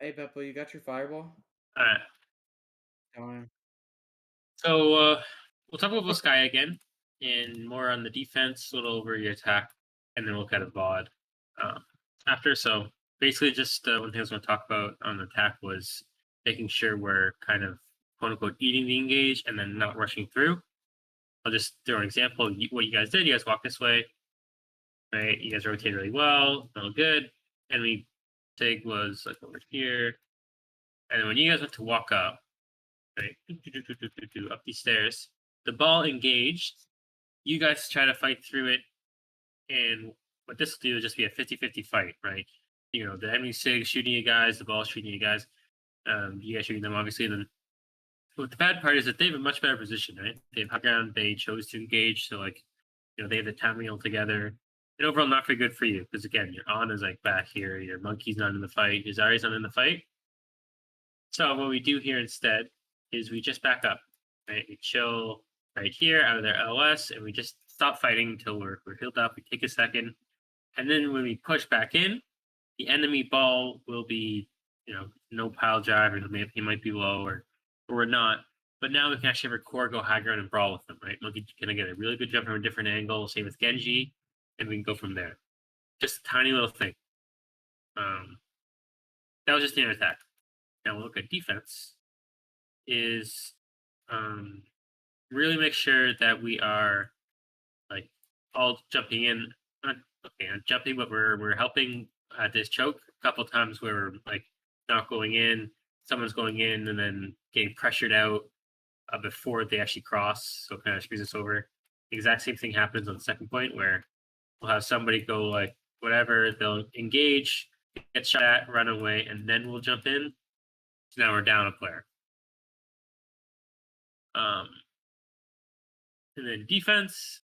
Hey, Beppo, you got your fireball? All right. Darn. So we'll talk about Volskya again, and more on the defense, a little over your attack, and then we'll kind of VOD after. So basically, just one thing I was going to talk about on the attack was making sure we're kind of quote unquote eating the engage and then not rushing through. I'll just throw an example. What you guys did, you guys walked this way, right? You guys rotated really well, all good. Enemy sig was like over here, and then when you guys went to walk up, right, up these stairs, the ball engaged. You guys try to fight through it, and what this will do is just be a 50-50 fight, right? You know, the enemy sig shooting you guys, the ball shooting you guys, you guys shooting them, obviously. And then what the bad part is that they have a much better position, right? They have high ground, they chose to engage, so like, you know, they have the timing all together. And overall, not very good for you because again, your on is like back here, your monkey's not in the fight, your Zari's not in the fight. So what we do here instead is we just back up, right? We chill right here out of their LS, and we just stop fighting until we're healed up. We take a second, and then when we push back in, the enemy ball will be, you know, no pile drive, or he might be low, or we're not. But now we can actually have our core go high ground and brawl with them, right? Monkey can get a really good jump from a different angle. Same with Genji, and we can go from there. Just a tiny little thing. Um, that was just the attack. Now we'll look at defense. Is really make sure that we are like all jumping in. Not okay, not jumping, but we're helping at this choke a couple times where we're like not going in. Someone's going in and then getting pressured out before they actually cross, so it kind of screws us over. The exact same thing happens on the second point where we'll have somebody go like whatever, they'll engage, get shot at, run away, and then we'll jump in. So now we're down a player. Um, and then defense,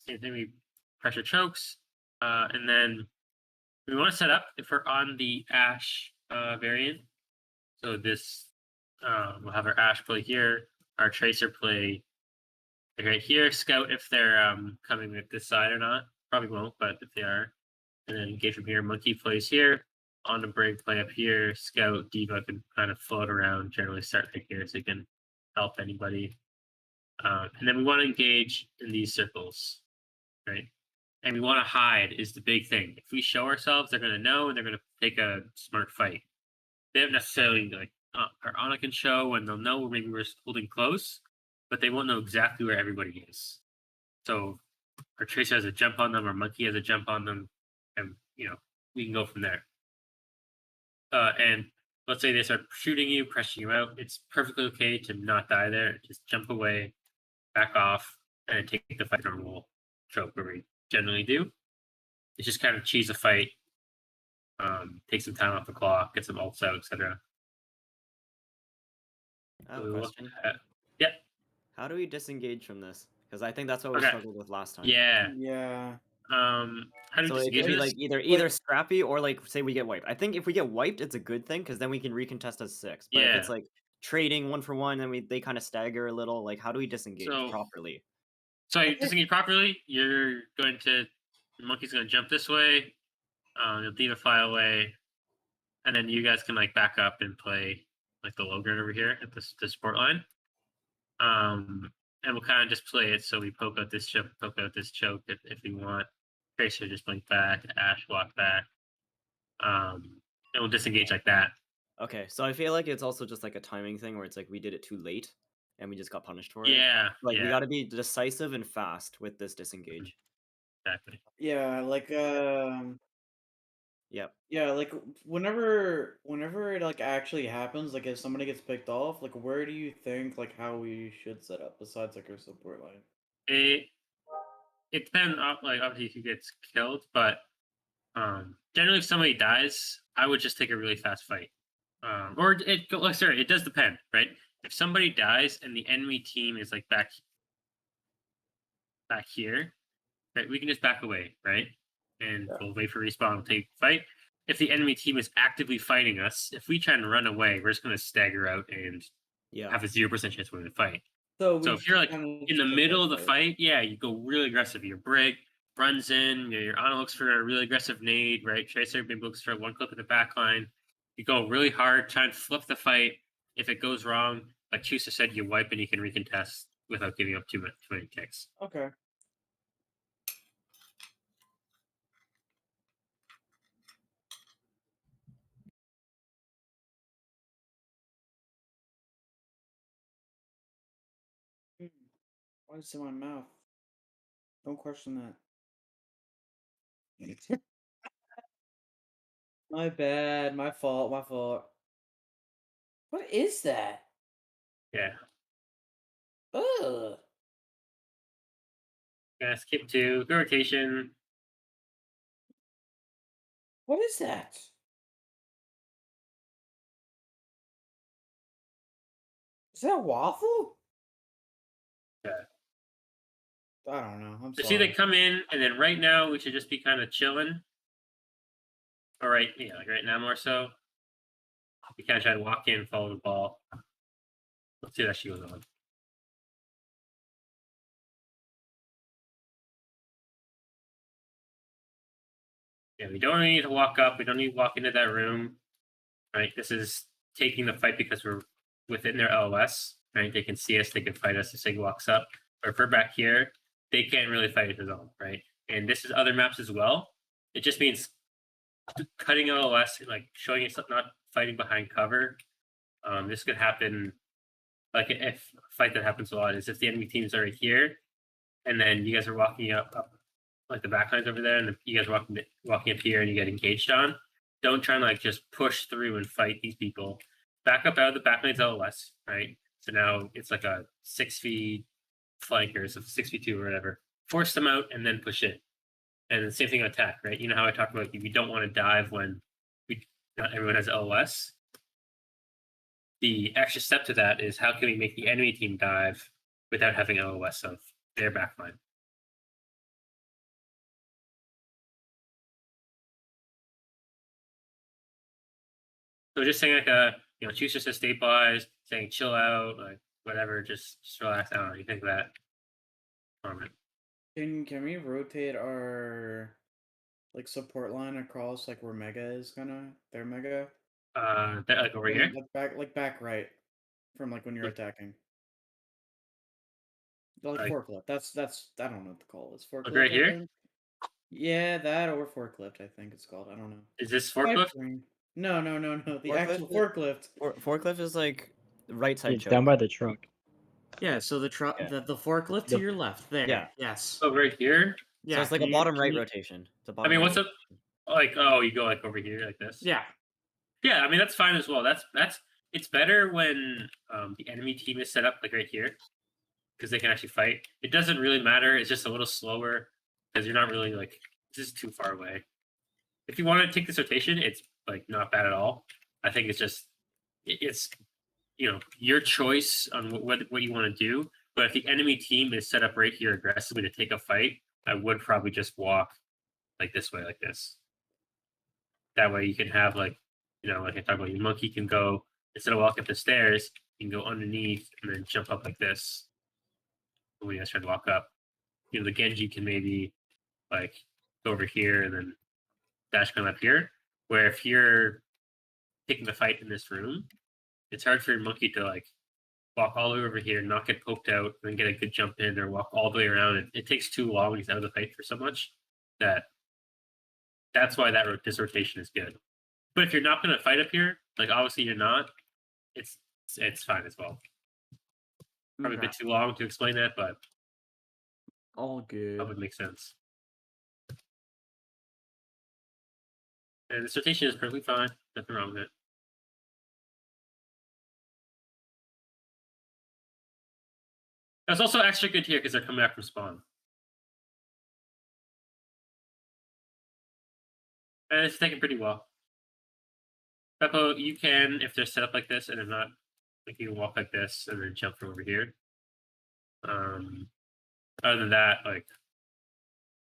same thing. We pressure chokes, and then we want to set up if we're on the Ash variant. So this we'll have our Ash play here, our Tracer play right here, Scout if they're coming with this side or not. Probably won't, but if they are, and then engage from here. Monkey plays here. On the break, play up here. Scout, Diva can kind of float around. Generally, start right here so you can help anybody. And then we want to engage in these circles, right? And we want to hide is the big thing. If we show ourselves, they're going to know and they're going to take a smart fight. They don't necessarily like our Ana can show and they'll know maybe we're holding close, but they won't know exactly where everybody is. So our Tracer has a jump on them, our Monkey has a jump on them, and you know we can go from there. And let's say they start shooting you, pressing you out. It's perfectly okay to not die there. Just jump away, back off, and take the fight normal trope where we generally do. It's just kind of cheese a fight, take some time off the clock, get some ults out, etc. I So have a we look question. at, yeah, How do we disengage from this? Because I think that's what we okay, struggled with last time. yeah. Yeah. How do we So it disengage could with be like this? either Like, scrappy or like say we get wiped. I think if we get wiped, it's a good thing because then we can recontest as six. But if it's yeah. like trading one for one, then they kind of stagger a little. Like how do we disengage So, properly? so you disengage properly. You're going to the monkey's going to jump this way. You'll diva fly away, and then you guys can like back up and play like the low guard over here at the support line. And we'll kind of just play it so we poke out this choke, poke out this choke if we want. Tracer just blink back, Ash walk back, and we'll disengage like that. Okay, so I feel like it's also just like a timing thing where it's like we did it too late and we just got punished for it. Yeah, Like we yeah, got to be decisive and fast with this mhm, disengage. exactly. Yeah, like Yep. yeah, like whenever it like actually happens, like if somebody gets picked off, like where do you think like how we should set up besides like our support line? It it depends on like obviously who gets killed, but generally if somebody dies, I would just take a really fast fight. Or like, sorry, it does depend, right? If somebody dies and the enemy team is like back here, right, we can just back away, right? And Yeah. we'll wait for respawn, we'll take fight. If the enemy team is actively fighting us, if we try and run away, we're just gonna stagger out and Yeah. have a 0% chance of winning the fight. So So we if you're like kind of in the just pick middle that of the fight. fight, yeah, you go really aggressive. Your Brig runs in, your Ana looks for a really aggressive nade, right? Tracer maybe looks for one clip at the back line. You go really hard, try and flip the fight. If it goes wrong, like Chusa said, you wipe and you can recontest without giving up too many ticks. Okay. Hmm, why is it in my mouth? Don't question that. My bad. My fault. My fault. What is that? Yeah. Ugh. Yeah, skip two, go rotation. What is that? Is that a waffle? Yeah. I don't know. I'm So see, they sorry. come in, and then right now we should just be kind of chilling. All right, yeah, like right now more so. You kind of try to walk in, follow the ball. Let's see how she goes on. Yeah, we don't really need to walk up. We don't need to walk into that room. Right? This is taking the fight because we're within their LOS. Right? They can see us. They can fight us if Sig walks up. Or if we're back here, they can't really fight his own. Right? And this is other maps as well. It just means cutting LOS, like showing us not fighting behind cover. This could happen. Like if a fight that happens a lot is if the enemy team's already here, and then you guys are walking up like the back lines over there, and you guys are walking up here, and you get engaged on. Don't try and like just push through and fight these people. Back up out of the back lanes LOS, right? So now it's like a 6v flankers of 6v2 or whatever. Force them out and then push in. And the same thing on attack, right? You know how I talked about if you don't want to dive when not everyone has LOS. The extra step to that is how can we make the enemy team dive without having LOS of their backline? So just saying like choose just to stabilize, saying chill out, like whatever, just relax. I don't know. You think of that? Moment. Can we rotate our like support line across like where Mega is gonna their Mega? That, like over here, Like back right from like when you're like, attacking. Like like forklift. That's I don't know what to call it. It's right forklift, I here. think. Yeah, that or forklift, I think it's called. I don't know. Is this My forklift? brain. No, no, no, no. The Forklift actual is, forklift. forklift is like right side It's down choke. by the truck. Yeah, so Yeah. the forklift to The- your left. There. Yeah. Yes. Oh, right here. So Yeah. it's like a bottom right rotation. It's a I bottom mean, right. what's up? Like, oh, you go like over here, like this. Yeah. Yeah, I mean that's fine as well. That's it's better when the enemy team is set up like right here because they can actually fight. It doesn't really matter. It's just a little slower because you're not really like this is too far away. If you want to take this rotation, it's like not bad at all. I think it's just it's your choice on what you want to do. But if the enemy team is set up right here aggressively to take a fight, I would probably just walk like this way, like this. That way you can have like like I talked about, your monkey can go instead of walking up the stairs, you can go underneath and then jump up like this. When you guys try to walk up, the Genji can maybe like go over here and then dash come up here. Where if you're taking the fight in this room, it's hard for your monkey to like walk all the way over here, not get poked out, and then get a good jump in, or walk all the way around. It takes too long. He's out of the fight for so much that that's why this rotation is good. But if you're not going to fight up here, like obviously you're not, it's it's fine as well. Probably a Okay. bit too long to explain that, but All good. that would make sense. And this rotation is perfectly fine. Nothing wrong with it. It's also extra good here because they're coming back from spawn. And it's taken pretty well. Beppo, you can, if they're set up like this and they're not, like you can walk like this and then jump from over here. Other than that, like,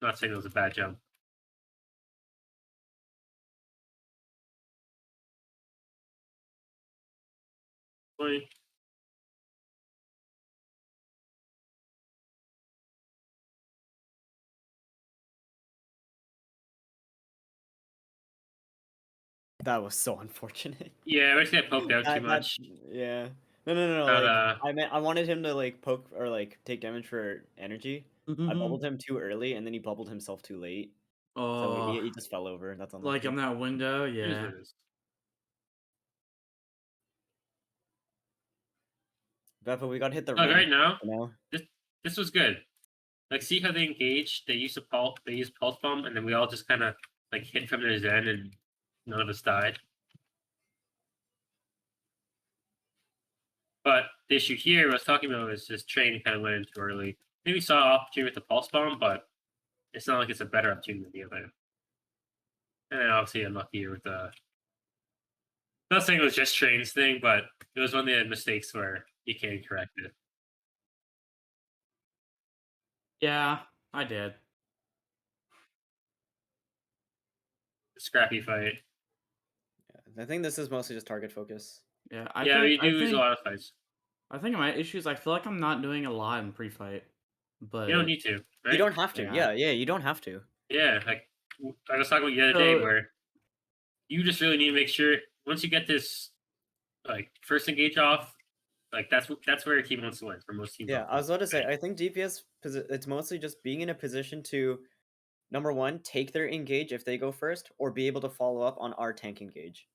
not saying it was a bad jump. Funny. That was so unfortunate. Yeah, I just got poked out too That much. yeah. No, But like, I wanted him to, like, poke or, like, take damage for energy. I Mhm. bubbled him too early, and then he bubbled himself too late, so Oh, he just fell over, that's like unlucky. on that window, it is yeah. what it is. But we gotta hit the Like ramp right now, you know? this this was good. Like, see how they engaged? They used pulse bomb, and then we all just kind of like hit from their zen, and none of us died. But the issue here, I was talking about, is this train kind of went in too early. Maybe we saw opportunity with the pulse bomb, but it's not like it's a better opportunity than the other. And then obviously unlucky with the. Not saying it was just trains thing, but it was one of the mistakes where you can't correct it. Yeah, I did. Scrappy fight. I think this is mostly just target focus. Yeah, Yeah, we do lose a lot of fights. I think my issue is I feel like I'm not doing a lot in pre-fight, You don't but need to, You right? don't have to, yeah. yeah, you don't have to. Yeah, like I was talking about the other day So where you just really need to make sure once you get this like first engage off, like that's where your team wants to win for most teams Yeah, off I the was about to say, right? I think DPS it's mostly just being in a position to, number 1, take their engage if they go first, or be able to follow up on our tank engage,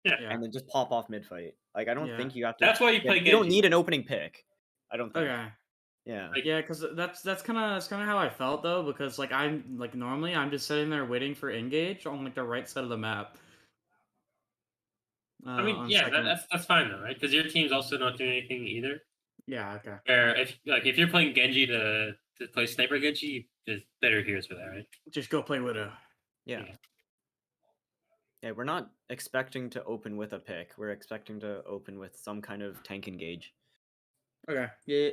Yeah, yeah, and then just pop off mid-fight. Like, I don't yeah. think you have to that's why you play you don't Genji. need an opening pick, I don't think. Okay. Yeah. Like Yeah, because that's kind of how I felt though, because like I'm like normally I'm just sitting there waiting for engage on like the right side of the map. I mean, On yeah, second. that's fine though, right? Because your team's also not doing anything either. Yeah. Okay. Where if you're playing Genji to play sniper Genji, there's better heroes for that, right? Just go play Widow. Yeah. Yeah. Yeah, we're not expecting to open with a pick, we're expecting to open with some kind of tank engage. Okay. Yeah.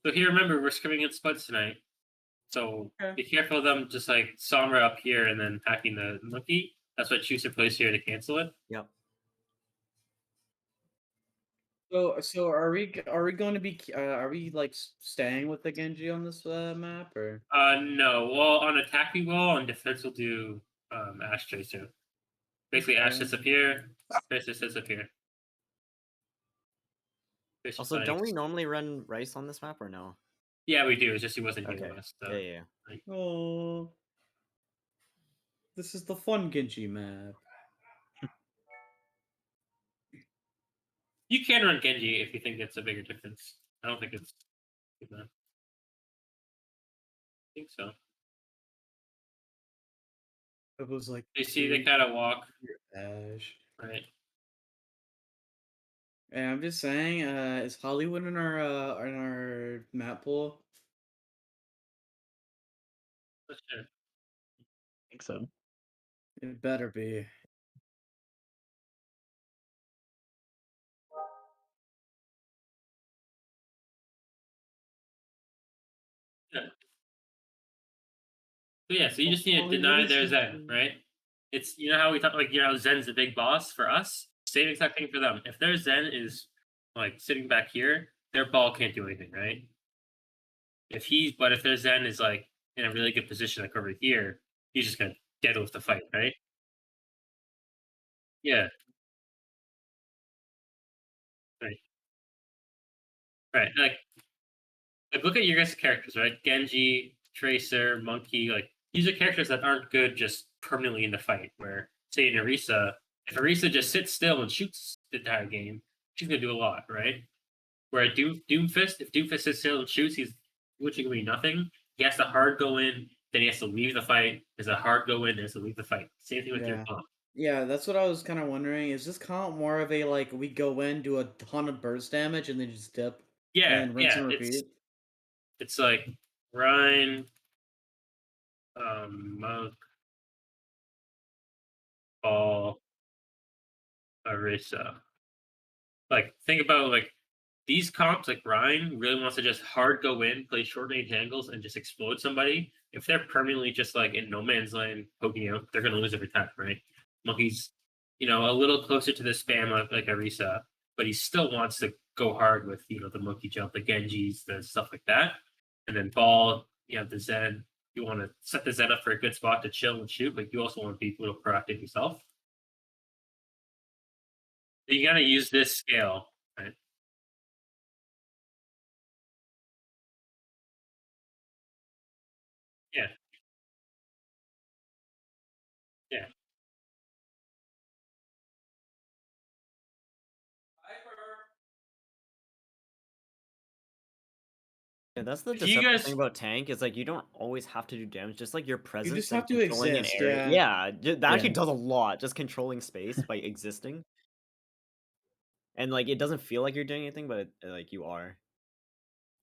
So here, remember, we're scrimming at Spuds tonight. So Okay. be careful of them just like Sombra up here and then hacking the monkey. That's what Chooser plays here to cancel it. Yep. So are we going to be are we like staying with the Genji on this map or? No. Well, on attack we will. On defense we'll do Ash Tracer. Basically, Ash Okay. sits up here. Tracer sits up here. Tracer Also, don't we spikes. normally run Rice on this map or no? Yeah, we do. It's just he wasn't here Okay. last. Yeah. Like, Oh, this is the fun Genji map. you can run Genji if you think it's a bigger difference. I don't think it's. I think so. It was like You see, they kind of walk Ash. right. And I'm just saying, is Hollywood in our map pool? For sure. Think so. It better be. Yeah. So yeah, so you just need to Hollywood deny is their in Zen, right? It's how we talk like Zen's the big boss for us. Same exact thing for them. If their Zen is like sitting back here, their ball can't do anything, right? But if their Zen is like in a really good position, like over here, he's just gonna deadlift the fight, right? Yeah, right, right. Like look at your guys' characters, right? Genji, Tracer, Monkey, like these are characters that aren't good just permanently in the fight. Where say in Orisa, if Orisa just sits still and shoots the entire game, she's gonna do a lot, right? Where Doomfist, if Doomfist sits still and shoots, he's literally nothing. He has to hard go in, then he has to leave the fight. There's a hard go in, there's to leave the fight. Same thing with your Yeah. comp. Yeah, that's what I was kind of wondering. Is this comp more of a like we go in, do a ton of burst damage, and then just dip, and Yeah, then rinse yeah. and It's repeat? it's like Ryan, Monk, Ball, Orisa. Like think about like these comps, like Ryan really wants to just hard go in, play short range angles, and just explode somebody. If they're permanently just like in no man's land poking out, they're gonna lose every time, right? Monkey's, a little closer to the spam like Arisa, but he still wants to go hard with the monkey jump, the Genjis, the stuff like that. And then Ball, you have the Zen. you want to set the Zen up for a good spot to chill and shoot, but you also want to be a little proactive yourself. You gotta use this scale, right? Yeah, yeah, Yeah, that's the if you deceptive thing guys, about tank is like you don't always have to do damage. Just like your You just presence have and to controlling an exist. area. Yeah. Yeah, that Yeah. actually does a lot. Just controlling space by existing, and like it doesn't feel like you're doing anything, but like you are.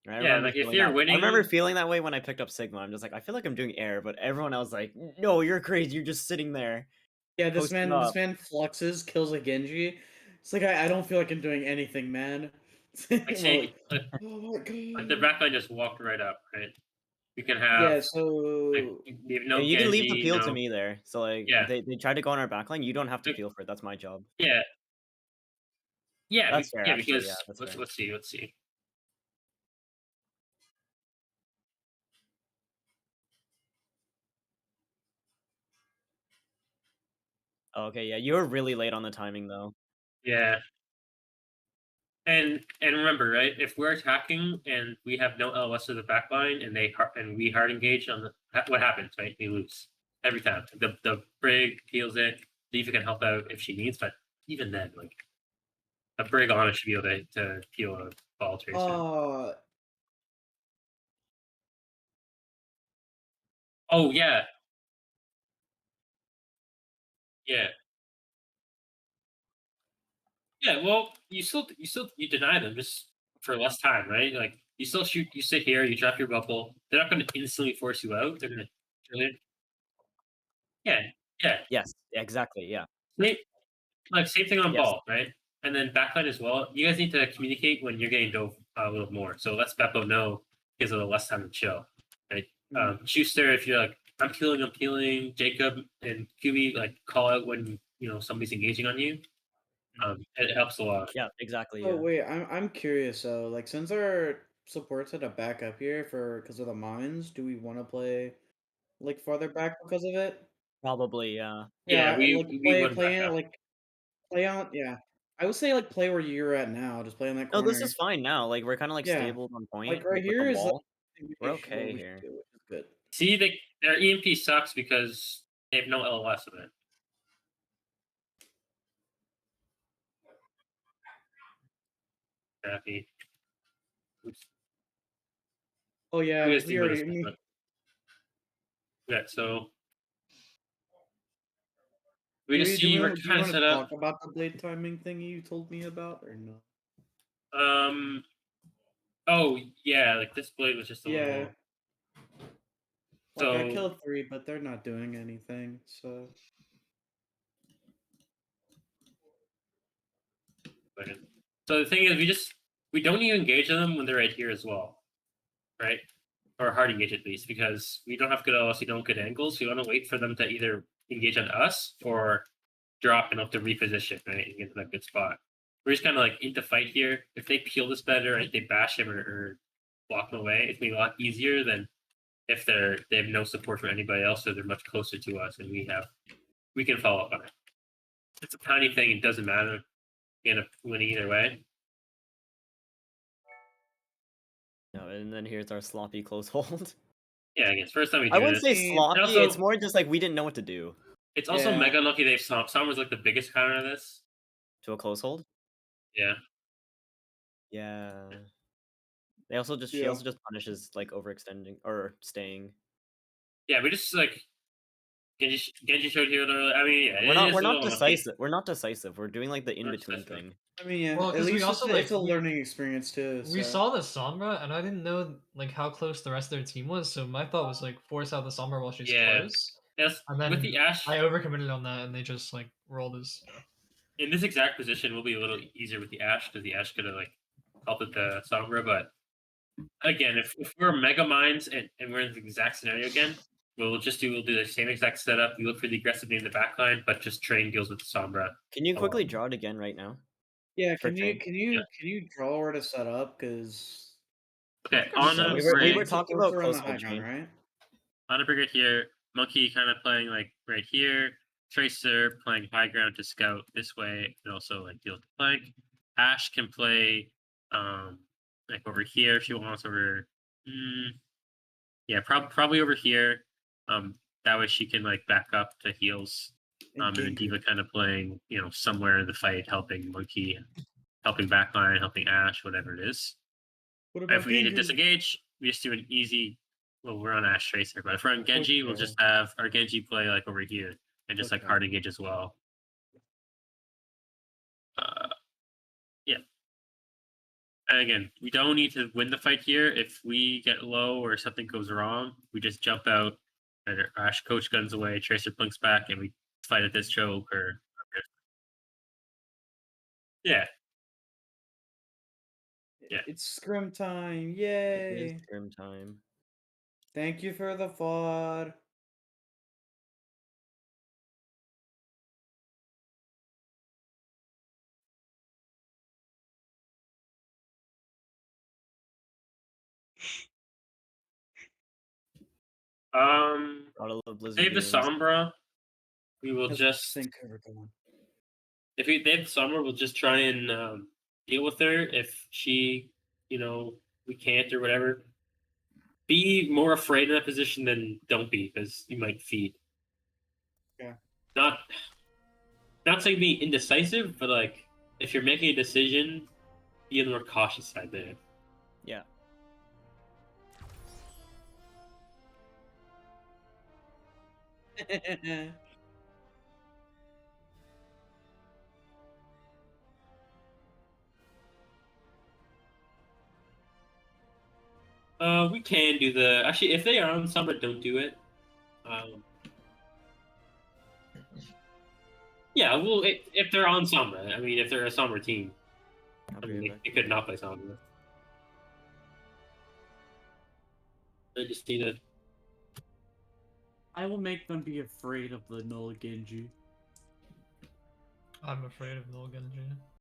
And yeah, like if you're I remember winning, feeling that way when I picked up Sigma. I'm just like, I feel like I'm doing air, but everyone else like, no, you're crazy. You're just sitting there, Yeah, posting this up. man fluxes, kills a Genji. It's like I don't feel like I'm doing anything, man. like We're say, like, oh my like the god. backline just walked right up, right? You can Yeah, have like so you have Yeah, no you can leave the Genji, peel to no, me there. So like, yeah, they try to go on our backline. You don't have to like, peel for it. That's my job. yeah, yeah, That's fair, yeah. actually. Yeah, Because that's let's fair. let's see, let's see. Oh, okay, yeah, you were really late on the timing though. Yeah, and remember, right? If we're attacking and we have no LOS to the backline, and and we hard engage on what happens, right? We lose every time. The brig peels it. Leaf can help out if she needs, but even then, like a brig on it should be able to peel a ball tracer. uh Oh yeah, yeah, yeah. Well, you deny them just for less time, right? Like you still shoot. You sit here. You drop your bubble. They're not going to instantly force you out. They're going to. Yeah, yeah. Yes, exactly. Yeah. Same, like same thing on Yes. ball, right? And then backline as well. You guys need to communicate when you're getting dove a little more. So let's Beppo know he has a little less time to chill, right? mm, Schuster, if you're like I'm peeling. Jacob and QB like call out when somebody's engaging on you. It helps a lot. Yeah, exactly. oh Yeah. wait, I'm curious though. Like since our support's at a backup here for because of the mines, do we want to play like farther back because of it? Probably. Yeah. Yeah, Yeah, like we wouldn't back up. play on yeah. I would say like play where you're at now, just play in that No, this corner. is fine now. Like we're kind of like Yeah. stable on Like point right with the here is like wall. We're what okay we should here. do, which is good. See, their EMP sucks because they have no LOS of it. Crappy. Oops. Oh You yeah, guys we think about this, already but yeah. So we just see we're do we kind of want set to up. talk about the blade timing thing you told me about or no? Um. Oh yeah, like this blade was just a Yeah. little. Like I So killed 3, but they're not doing anything, so so the thing is, we don't even engage them when they're right here as well, right? Or hard engage at least, because we don't have good LS, we don't have good angles. We want to wait for them to either engage on us or drop enough to reposition, right, and get to that good spot. We're just kind of like into fight here. If they peel this better, right, they bash him or block him away, it's gonna be a lot easier than if they have no support from anybody else, so they're much closer to us, and we can follow up on it. It's a tiny thing; it doesn't matter. You end up winning either way. No, and then here's our sloppy close hold. Yeah, I guess first time we I do wouldn't this. say mean, And sloppy. It's also, more just like we didn't know what to do it's also yeah. mega unlucky they have Summer's like the biggest counter to this. to a close hold. Yeah, Yeah. They also just she Yeah. also just punishes like overextending or staying. yeah. We just like Genji showed here earlier. I mean, yeah, We're it not is we're a not little unlucky. decisive. We're not decisive. We're doing like the in Or between successful. thing. I mean, yeah. Well, At because we least also it's like a learning experience too. we So saw the Sombra, and I didn't know like how close the rest of their team was. So my thought was like force out the Sombra while she's Yeah, close, yes. and With then the Ash I overcommitted on that, and they just like rolled as. in this exact position, will be a little easier with the Ash because the Ash could have like helped with the Sombra. But again, if we're Mega Minds and we're in the exact scenario again, we'll do the same exact setup. We look for the aggressive in the backline, but just train deals with the Sombra. Can you a quickly lot. draw it again right now yeah, for train? Yeah. can you draw where to set up? Because Okay. I think our On Yeah, a setups we were brig. talking supports about are on the close high hold ground, train. right? Mana Brigade here. Monkey kind of playing like right here. Tracer playing high ground to scout this way and also like deal with the flank. Ash can play like over here if she wants over. Yeah, probably over here. That way she can like back up to heals. And then Diva kind of playing, somewhere in the fight, helping Monkey, helping backline, helping Ash, whatever it is. What If about we need to Genji? disengage, we just do an easy. Well, we're on Ash Tracer, but if we're on Genji, we'll Okay. just have our Genji play like over here and just like Okay. hard engage as well. Yeah. And again, we don't need to win the fight here. If we get low or something goes wrong, we just jump out, and our Ash coach guns away, Tracer blinks back, and we fight at this choke or. Yeah. Yeah. It's scrim time! It is Yay! scrim time. Thank you for the FOD. Gotta love Blizzard Save the games. Sombra. We will That's just. sync cover going. If they have Sombra, we'll just try and deal with her. If she, we can't or whatever. Be more afraid in that position than don't be, because you might feed. Yeah. Not saying be indecisive, but like if you're making a decision, be on the more cautious side there. Yeah. We can do the actually if they are on Summer, don't do it. Yeah, well, if they're on Summer, I mean, if they're a Summer team, I'll be right back. they could not play Summer. They just need to. I will make them be afraid of the null Genji. I'm afraid of no Genji.